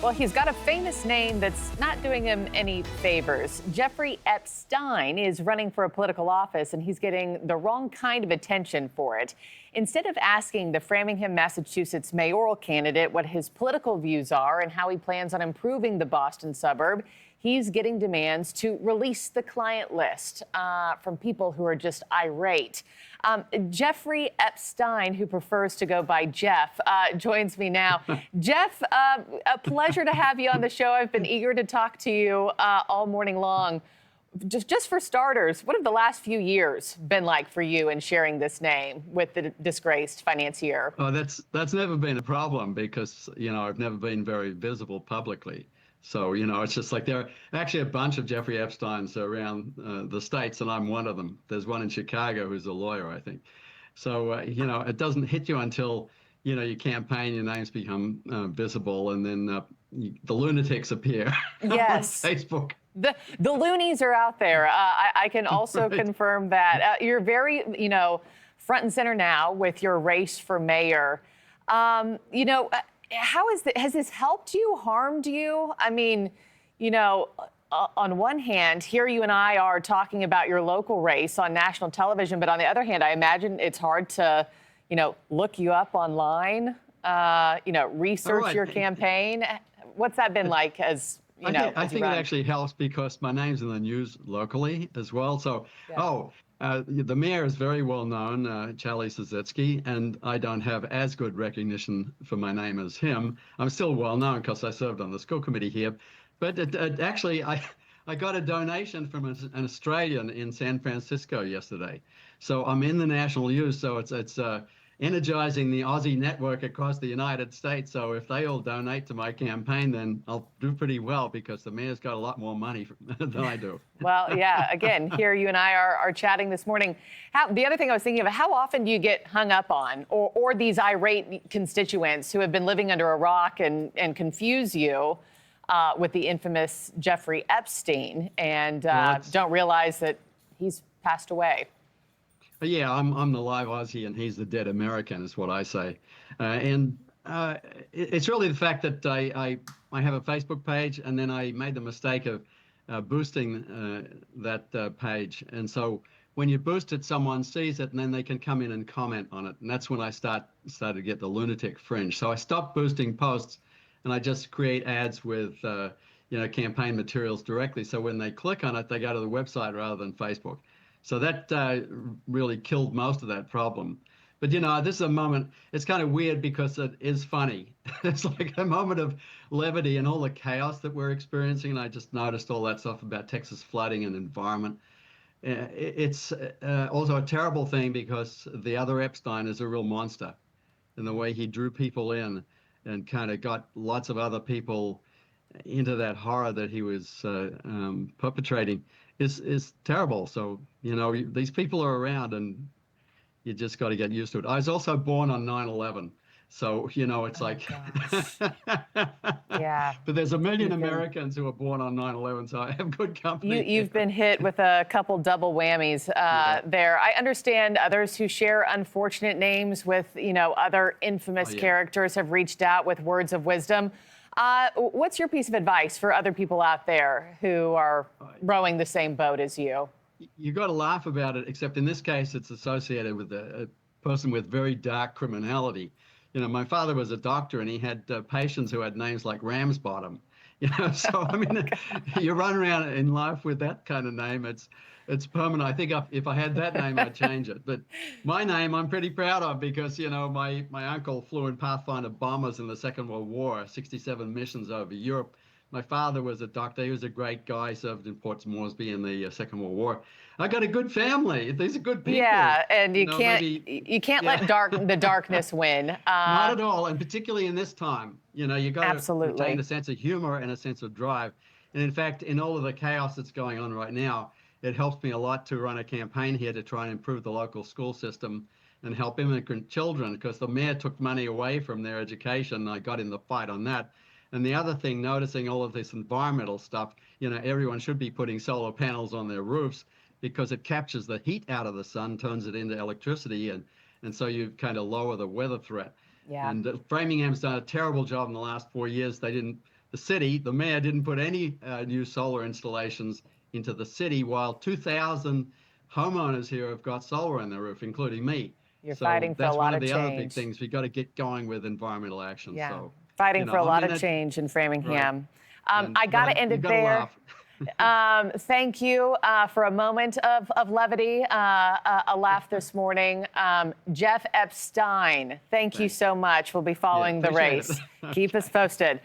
Well, he's got a famous name that's not doing him any favors. Geoffrey Epstein is running for a political office, and he's getting the wrong kind of attention for it. Instead of asking the Framingham, Massachusetts mayoral candidate what his political views are and how he plans on improving the Boston suburb, he's getting demands to release the client list from people who are just irate. Geoffrey Epstein, who prefers to go by Jeff, joins me now. Jeff, a pleasure to have you on the show. I've been eager to talk to you all morning long. Just for starters, what have the last few years been like for you in sharing this name with the disgraced financier? Oh, that's never been a problem because, I've never been very visible publicly. So, it's just like there are actually a bunch of Geoffrey Epsteins around the States, and I'm one of them. There's one in Chicago who's a lawyer, I think. So, it doesn't hit you until, you campaign, your names become visible, and then the lunatics appear Yes. on Facebook. The loonies are out there. I can also confirm that. You're very, front and center now with your race for mayor. How has this helped you, harmed you? I mean, on one hand, here you and I are talking about your local race on national television, but on the other hand, I imagine it's hard to, look you up online, research your campaign. What's that been like as, I think it actually helps because my name's in the news locally as well. So, the mayor is very well known, Charlie Szycki, and I don't have as good recognition for my name as him. I'm still well known because I served on the school committee here. But actually, I got a donation from an Australian in San Francisco yesterday. So I'm in the national news, so it's energizing the Aussie network across the United States. So if they all donate to my campaign, then I'll do pretty well because the mayor's got a lot more money than I do. Well, yeah, again, here you and I are chatting this morning. The other thing I was thinking of, how often do you get hung up on or these irate constituents who have been living under a rock and confuse you with the infamous Geoffrey Epstein and don't realize that he's passed away? Yeah, I'm the live Aussie and he's the dead American, is what I say. It's really the fact that I have a Facebook page and then I made the mistake of boosting that page. And so when you boost it, someone sees it and then they can come in and comment on it. And that's when I started to get the lunatic fringe. So I stopped boosting posts and I just create ads with campaign materials directly. So when they click on it, they go to the website rather than Facebook. So that really killed most of that problem. But, this is a moment, it's kind of weird because it is funny. It's like a moment of levity and all the chaos that we're experiencing. And I just noticed all that stuff about Texas flooding and environment. It's also a terrible thing because the other Epstein is a real monster in the way he drew people in and kind of got lots of other people into that horror that he was perpetrating is terrible. So, these people are around and you just got to get used to it. I was also born on 9/11. So, it's like, yeah. But there's a million Americans who are born on 9/11, so I have good company. You've been hit with a couple double whammies there. I understand others who share unfortunate names with, other infamous characters have reached out with words of wisdom. What's your piece of advice for other people out there who are rowing the same boat as you? You got to laugh about it, except in this case, it's associated with a person with very dark criminality. My father was a doctor and he had patients who had names like Ramsbottom. So I mean, you run around in life with that kind of name, it's permanent. I think if I had that name, I'd change it. But my name, I'm pretty proud of because, my uncle flew in Pathfinder bombers in the Second World War, 67 missions over Europe. My father was a doctor. He was a great guy, served in Port Moresby in the Second World War. I got a good family. These are good people. Yeah, and you can't let the darkness win. Not at all, and particularly in this time. You got to absolutely retain a sense of humor and a sense of drive. And in fact, in all of the chaos that's going on right now, it helps me a lot to run a campaign here to try and improve the local school system and help immigrant children because the mayor took money away from their education. I got in the fight on that. And the other thing, noticing all of this environmental stuff, everyone should be putting solar panels on their roofs because it captures the heat out of the sun, turns it into electricity, and so you kind of lower the weather threat. Yeah. And Framingham's done a terrible job in the last 4 years. The the city, the mayor didn't put any new solar installations into the city, while 2,000 homeowners here have got solar on their roof, including me. You're So fighting for a that's lot one of of the other big change. things. We got to get going with environmental action. Yeah, So, fighting for a lot I mean, of change in right. Framingham. And I got to end you've it got to there. laugh. Thank you for a moment of levity, a laugh this morning. Jeff Epstein, thank you Thanks. so much. We'll be following the appreciate race. it. Keep us posted.